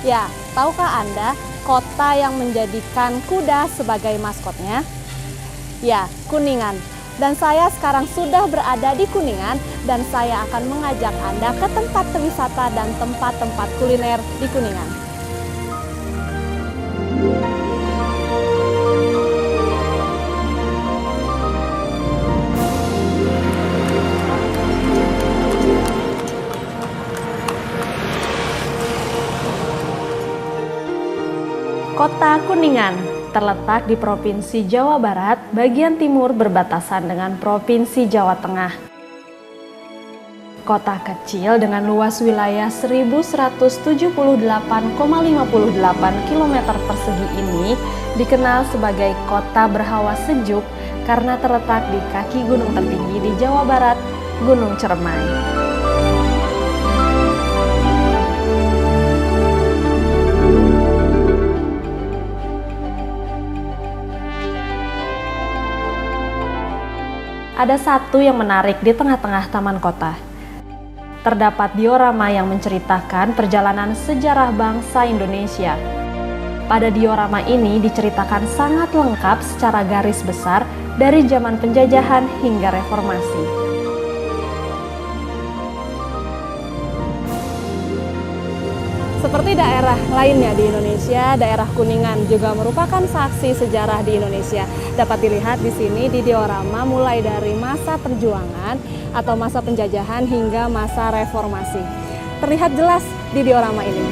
Ya, tahukah Anda kota yang menjadikan kuda sebagai maskotnya? Ya, Kuningan. Dan saya sekarang sudah berada di Kuningan dan saya akan mengajak Anda ke tempat wisata dan tempat-tempat kuliner di Kuningan. Kota Kuningan terletak di Provinsi Jawa Barat, bagian timur berbatasan dengan Provinsi Jawa Tengah. Kota kecil dengan luas wilayah 1178,58 km persegi ini dikenal sebagai kota berhawa sejuk karena terletak di kaki gunung tertinggi di Jawa Barat, Gunung Cermai. Ada satu yang menarik di tengah-tengah taman kota. Terdapat diorama yang menceritakan perjalanan sejarah bangsa Indonesia. Pada diorama ini diceritakan sangat lengkap secara garis besar dari zaman penjajahan hingga reformasi. Seperti daerah lainnya di Indonesia, daerah Kuningan juga merupakan saksi sejarah di Indonesia. Dapat dilihat di sini di diorama mulai dari masa perjuangan atau masa penjajahan hingga masa reformasi. Terlihat jelas di diorama ini.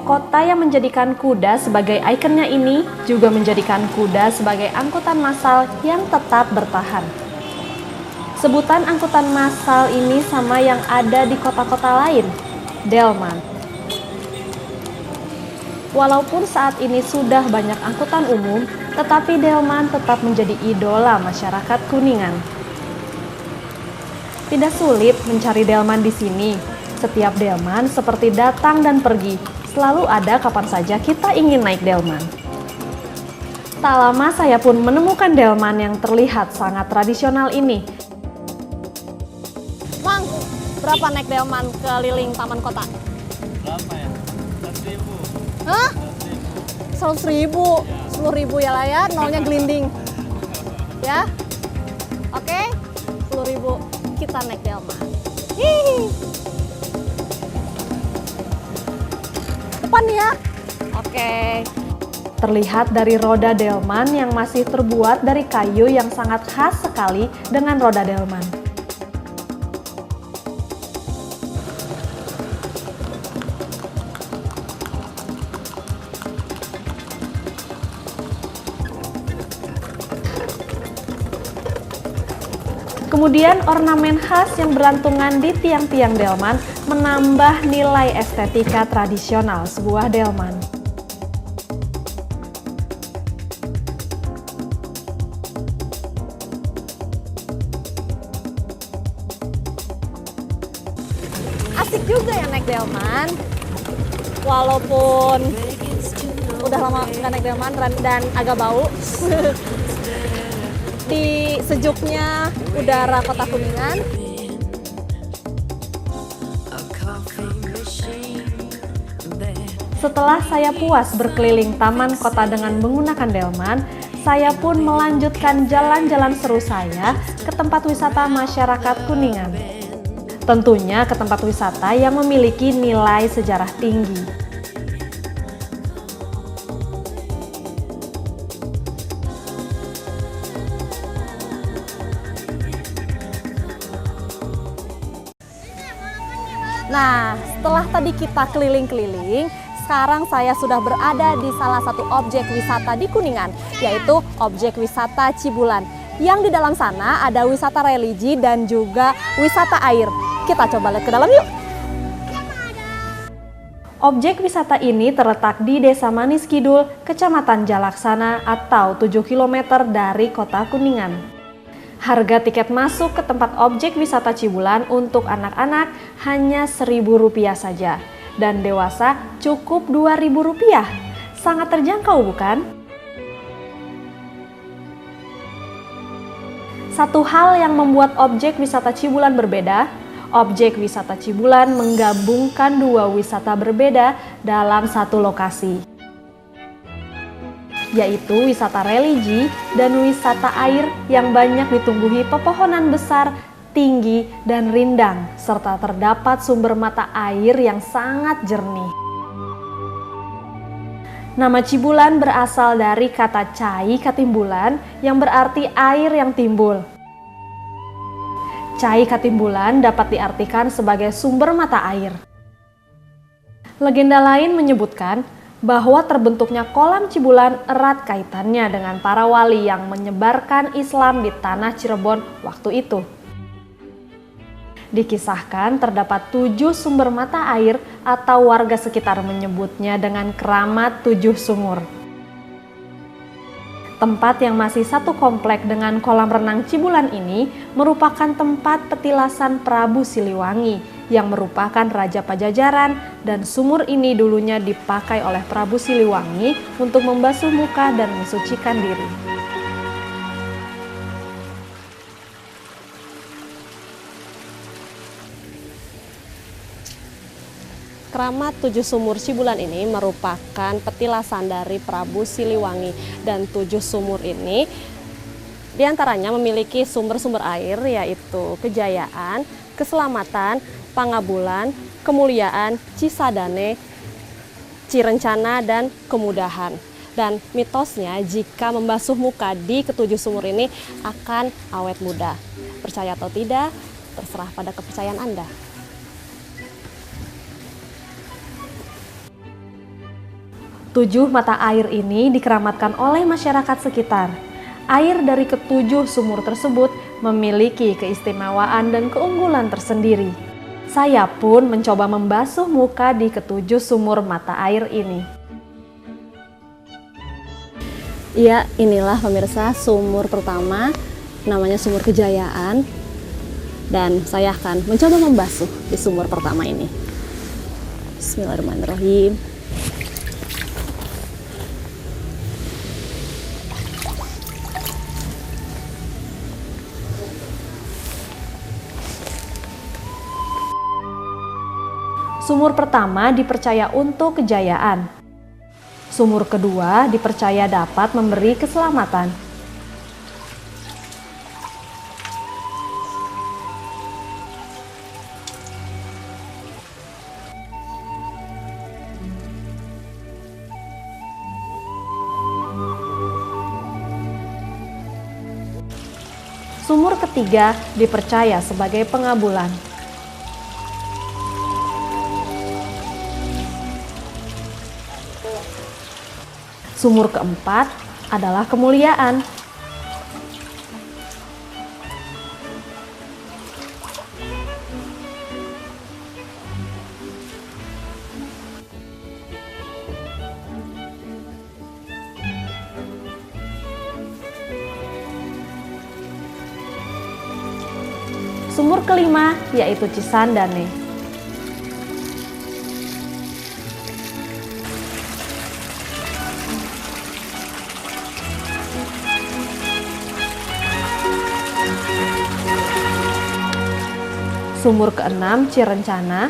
Kota yang menjadikan kuda sebagai ikonnya ini juga menjadikan kuda sebagai angkutan massal yang tetap bertahan. Sebutan angkutan massal ini sama yang ada di kota-kota lain, delman. Walaupun saat ini sudah banyak angkutan umum, tetapi delman tetap menjadi idola masyarakat Kuningan. Tidak sulit mencari delman di sini. Setiap delman seperti datang dan pergi. Selalu ada kapan saja kita ingin naik delman. Tak lama saya pun menemukan delman yang terlihat sangat tradisional ini. Mang, berapa naik delman keliling taman kota? Berapa ya? 100.000. Hah? 100.000? 10.000 ya lah ya, nolnya gelinding. Ya? Oke, 10.000 kita naik delman. Hihi. Depan ya. Oke. Terlihat dari roda delman yang masih terbuat dari kayu yang sangat khas sekali dengan roda delman. Kemudian ornamen khas yang berantungan di tiang-tiang delman menambah nilai estetika tradisional sebuah delman. Asik juga ya naik delman, walaupun udah lama nggak naik delman dan agak bau. Di sejuknya udara kota Kuningan. Setelah saya puas berkeliling taman kota dengan menggunakan delman, saya pun melanjutkan jalan-jalan seru saya ke tempat wisata masyarakat Kuningan. Tentunya ke tempat wisata yang memiliki nilai sejarah tinggi. Nah, setelah tadi kita keliling-keliling, sekarang saya sudah berada di salah satu objek wisata di Kuningan, yaitu objek wisata Cibulan. Yang di dalam sana ada wisata religi dan juga wisata air. Kita coba lihat ke dalam yuk. Objek wisata ini terletak di Desa Manis Kidul, Kecamatan Jalaksana atau 7 km dari kota Kuningan. Harga tiket masuk ke tempat objek wisata Cibulan untuk anak-anak hanya Rp1.000 saja dan dewasa cukup Rp2.000. Sangat terjangkau bukan? Satu hal yang membuat objek wisata Cibulan berbeda, objek wisata Cibulan menggabungkan dua wisata berbeda dalam satu lokasi, yaitu wisata religi dan wisata air yang banyak ditumbuhi pepohonan besar, tinggi, dan rindang, serta terdapat sumber mata air yang sangat jernih. Nama Cibulan berasal dari kata cai katimbulan yang berarti air yang timbul. Cai katimbulan dapat diartikan sebagai sumber mata air. Legenda lain menyebutkan bahwa terbentuknya kolam Cibulan erat kaitannya dengan para wali yang menyebarkan Islam di tanah Cirebon waktu itu. Dikisahkan terdapat 7 sumber mata air atau warga sekitar menyebutnya dengan keramat 7 sumur. Tempat yang masih satu komplek dengan kolam renang Cibulan ini merupakan tempat petilasan Prabu Siliwangi yang merupakan Raja Pajajaran, dan sumur ini dulunya dipakai oleh Prabu Siliwangi untuk membasuh muka dan mensucikan diri. Keramat 7 sumur Cibulan ini merupakan petilasan dari Prabu Siliwangi, dan 7 sumur ini diantaranya memiliki sumber-sumber air yaitu Kejayaan, Keselamatan, Pangabulan, Kemuliaan, Cisadane, Cirencana, dan Kemudahan. Dan mitosnya jika membasuh muka di ketujuh sumur ini akan awet muda. Percaya atau tidak, terserah pada kepercayaan Anda. Tujuh mata air ini dikeramatkan oleh masyarakat sekitar. Air dari ketujuh sumur tersebut memiliki keistimewaan dan keunggulan tersendiri. Saya pun mencoba membasuh muka di ketujuh sumur mata air ini. Ya, inilah pemirsa sumur pertama, namanya sumur Kejayaan. Dan saya akan mencoba membasuh di sumur pertama ini. Bismillahirrahmanirrahim. Sumur pertama dipercaya untuk kejayaan. Sumur kedua dipercaya dapat memberi keselamatan. Sumur ketiga dipercaya sebagai pengabulan. Sumur keempat adalah kemuliaan. Sumur kelima yaitu Cisandane. Sumur keenam Cirencana,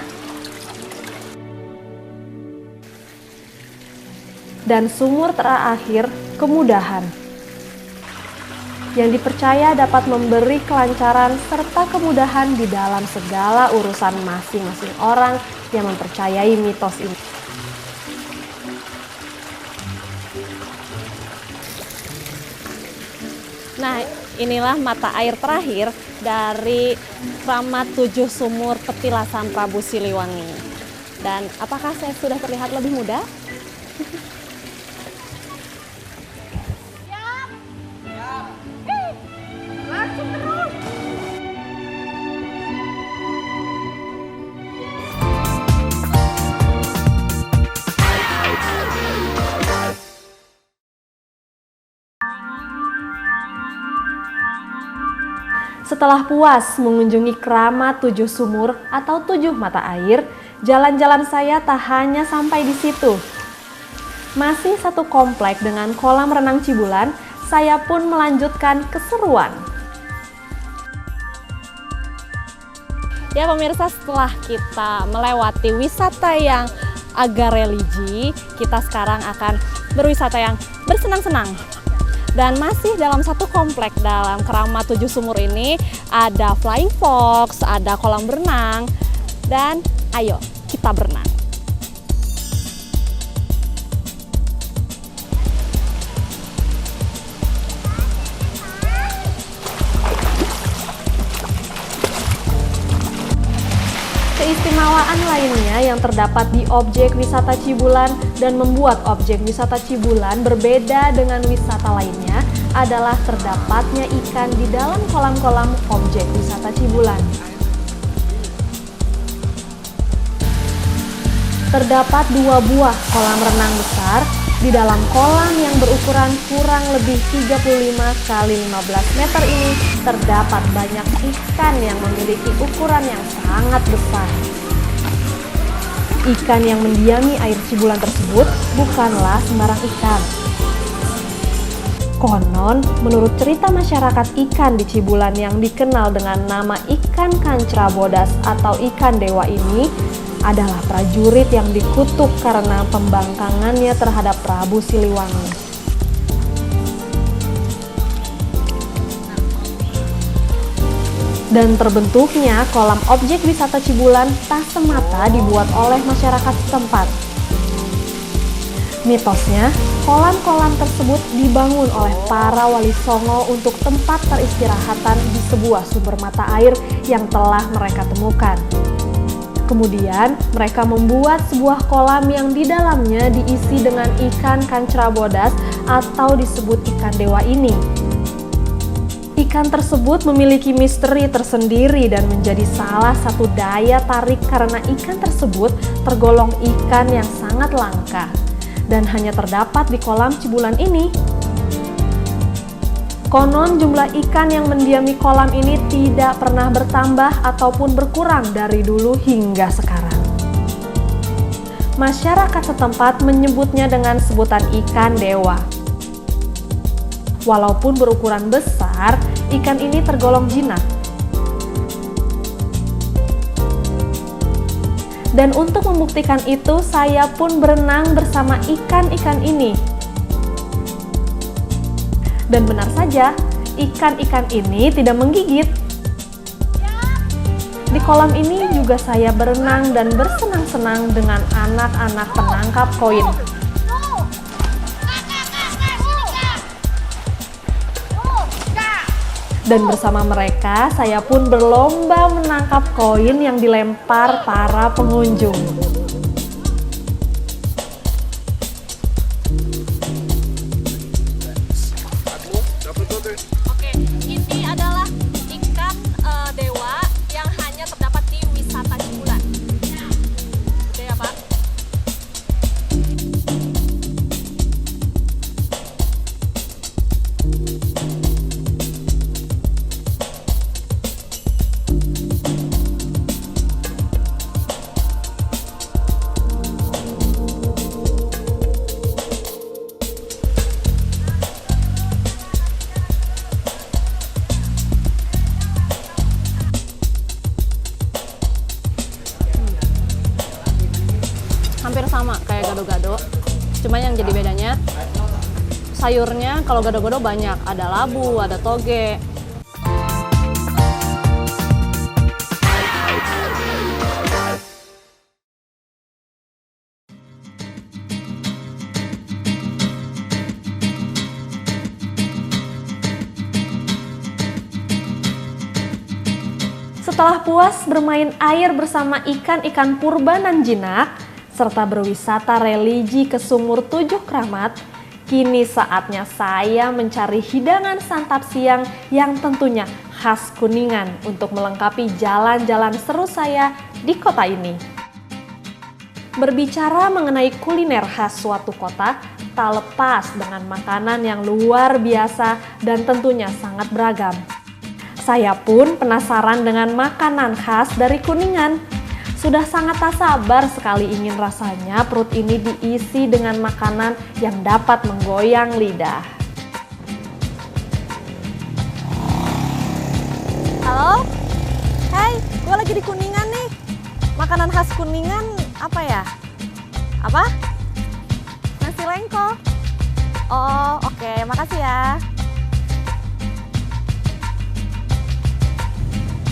dan sumur terakhir Kemudahan, yang dipercaya dapat memberi kelancaran serta kemudahan di dalam segala urusan masing-masing orang yang mempercayai mitos ini. Nah, inilah mata air terakhir dari keramat 7 sumur petilasan Prabu Siliwangi. Dan apakah saya sudah terlihat lebih muda? Setelah puas mengunjungi keramat 7 sumur atau 7 mata air, jalan-jalan saya tak hanya sampai di situ. Masih satu komplek dengan kolam renang Cibulan, saya pun melanjutkan keseruan. Ya pemirsa, setelah kita melewati wisata yang agak religi, kita sekarang akan berwisata yang bersenang-senang. Dan masih dalam satu komplek dalam Keramat 7 Sumur ini ada Flying Fox, ada kolam berenang, dan ayo kita berenang. Keistimewaan lainnya yang terdapat di objek wisata Cibulan dan membuat objek wisata Cibulan berbeda dengan wisata lainnya adalah terdapatnya ikan di dalam kolam-kolam objek wisata Cibulan. Terdapat 2 buah kolam renang besar di dalam kolam yang berukuran kurang lebih 35 kali 15 meter ini terdapat banyak ikan yang memiliki ukuran yang sangat besar. Ikan yang mendiami air Cibulan tersebut bukanlah sembarang ikan. Konon, menurut cerita masyarakat ikan di Cibulan yang dikenal dengan nama ikan kancra bodas atau ikan dewa ini adalah prajurit yang dikutuk karena pembangkangannya terhadap Prabu Siliwangi. Dan terbentuknya kolam objek wisata Cibulan tak semata dibuat oleh masyarakat setempat. Mitosnya, kolam-kolam tersebut dibangun oleh para wali songo untuk tempat peristirahatan di sebuah sumber mata air yang telah mereka temukan. Kemudian, mereka membuat sebuah kolam yang di dalamnya diisi dengan ikan kancra bodas atau disebut ikan dewa ini. Ikan tersebut memiliki misteri tersendiri dan menjadi salah satu daya tarik karena ikan tersebut tergolong ikan yang sangat langka dan hanya terdapat di kolam Cibulan ini. Konon jumlah ikan yang mendiami kolam ini tidak pernah bertambah ataupun berkurang dari dulu hingga sekarang. Masyarakat setempat menyebutnya dengan sebutan ikan dewa. Walaupun berukuran besar, ikan ini tergolong jinak. Dan untuk membuktikan itu, saya pun berenang bersama ikan-ikan ini. Dan benar saja, ikan-ikan ini tidak menggigit. Di kolam ini juga saya berenang dan bersenang-senang dengan anak-anak penangkap koin. Dan bersama mereka, saya pun berlomba menangkap koin yang dilempar para pengunjung. Oke, ini adalah ikan dewa yang hanya terdapat di wisata Cibulan. Oke ya Pak? Hampir sama kayak gado-gado, cuma yang jadi bedanya sayurnya kalau gado-gado banyak, ada labu, ada toge. Setelah puas bermain air bersama ikan-ikan purba nan jinak, serta berwisata religi ke Sumur 7 Keramat, kini saatnya saya mencari hidangan santap siang yang tentunya khas Kuningan untuk melengkapi jalan-jalan seru saya di kota ini. Berbicara mengenai kuliner khas suatu kota, tak lepas dengan makanan yang luar biasa dan tentunya sangat beragam. Saya pun penasaran dengan makanan khas dari Kuningan. Sudah sangat tak sabar sekali ingin rasanya perut ini diisi dengan makanan yang dapat menggoyang lidah. Halo? Hai, gue lagi di Kuningan nih. Makanan khas Kuningan apa ya? Apa? Nasi lengko. Oh, oke, makasih ya.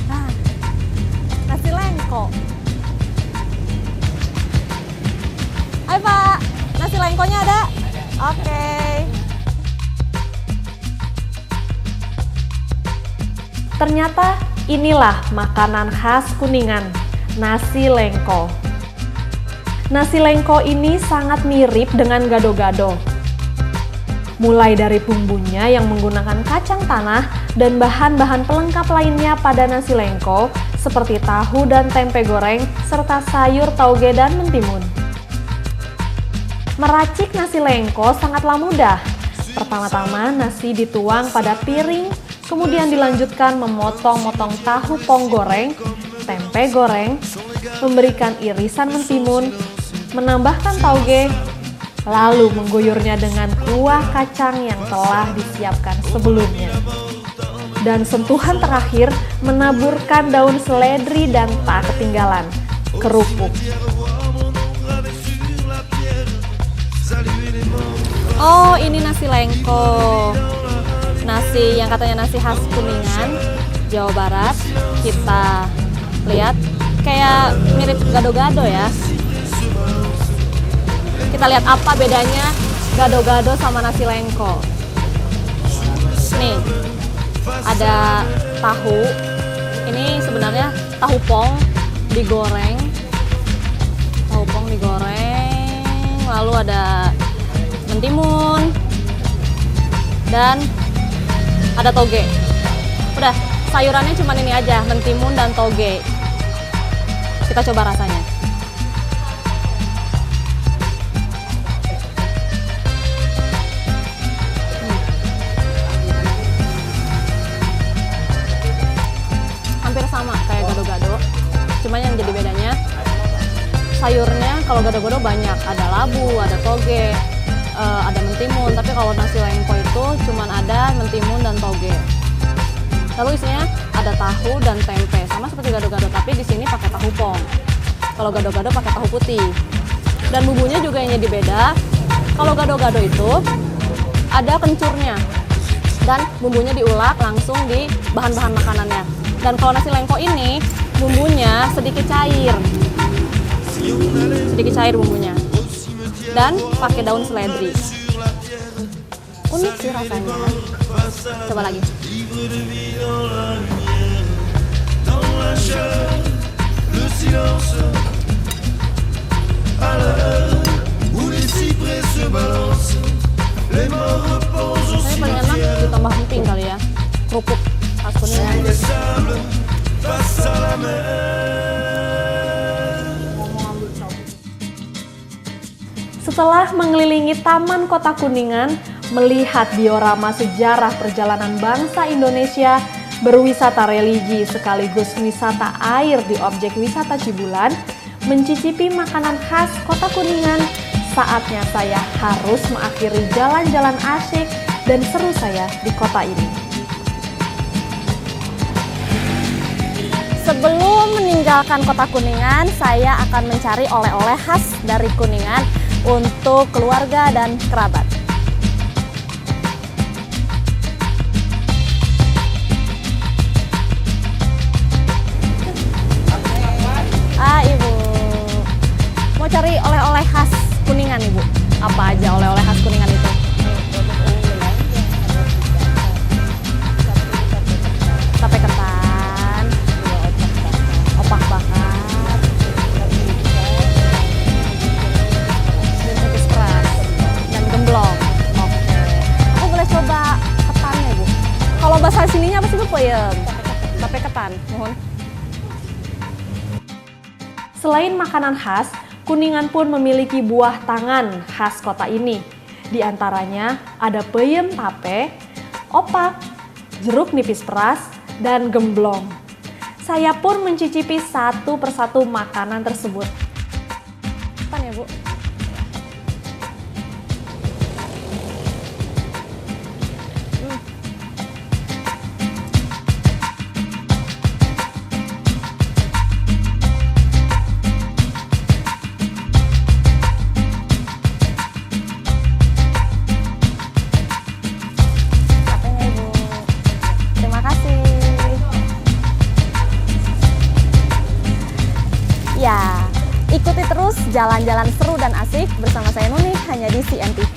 Nah, nasi lengko. Hai Pak, nasi lengkonya ada? Oke. Ternyata inilah makanan khas Kuningan, nasi lengko. Nasi lengko ini sangat mirip dengan gado-gado. Mulai dari bumbunya yang menggunakan kacang tanah dan bahan-bahan pelengkap lainnya pada nasi lengko seperti tahu dan tempe goreng serta sayur tauge dan mentimun. Meracik nasi lengko sangatlah mudah. Pertama-tama nasi dituang pada piring, kemudian dilanjutkan memotong-motong tahu pong goreng, tempe goreng, memberikan irisan mentimun, menambahkan tauge, lalu mengguyurnya dengan kuah kacang yang telah disiapkan sebelumnya. Dan sentuhan terakhir menaburkan daun seledri dan tak ketinggalan, kerupuk. Oh, ini nasi lengko. Nasi yang katanya nasi khas Kuningan, Jawa Barat. Kita lihat kayak mirip gado-gado ya. Kita lihat apa bedanya gado-gado sama nasi lengko. Nih, ada tahu. Ini sebenarnya tahu pong digoreng. Tahu pong digoreng, lalu ada mentimun dan ada toge. Udah, sayurannya cuma ini aja, mentimun dan toge. Kita coba rasanya. Hampir sama kayak gado-gado, cuma yang jadi bedanya sayurnya kalau gado-gado banyak, ada labu, ada toge, ada mentimun, tapi kalau nasi lengko itu cuman ada mentimun dan toge. Lalu isinya ada tahu dan tempe, sama seperti gado-gado, tapi di sini pakai tahu pong. Kalau gado-gado pakai tahu putih. Dan bumbunya juga yang jadi beda. Kalau gado-gado itu ada kencurnya dan bumbunya diulek langsung di bahan-bahan makanannya. Dan kalau nasi lengko ini bumbunya sedikit cair. Sedikit cair bumbunya. Dan pakai daun seledri. Unik sih rasanya. Coba lagi. Saya paling enak ditambah emping kali ya. Kerupuk khas Kuningan. Setelah mengelilingi Taman Kota Kuningan, melihat diorama sejarah perjalanan bangsa Indonesia, berwisata religi sekaligus wisata air di objek wisata Cibulan, mencicipi makanan khas Kota Kuningan, saatnya saya harus mengakhiri jalan-jalan asyik dan seru saya di kota ini. Sebelum meninggalkan Kota Kuningan, saya akan mencari oleh-oleh khas dari Kuningan untuk keluarga dan kerabat. Ibu mau cari oleh-oleh khas Kuningan, Ibu. Apa aja oleh-oleh khas Kuningan itu? Tape ketan, opak bakar, dan gemblong. Oke. Aku boleh coba ketannya, Ibu. Kalau bahasa sininya apa sih, Bu? Peyem. Tape ketan, mohon. Selain makanan khas, Kuningan pun memiliki buah tangan khas kota ini. Di antaranya ada peyem tape, opak, jeruk nipis peras, dan gemblong. Saya pun mencicipi satu persatu makanan tersebut. Apa ya, Bu? Capeknya, Ibu. Terima kasih. Ya, ikuti terus jalan-jalan seru dan asik bersama saya Nuni hanya di CNTV.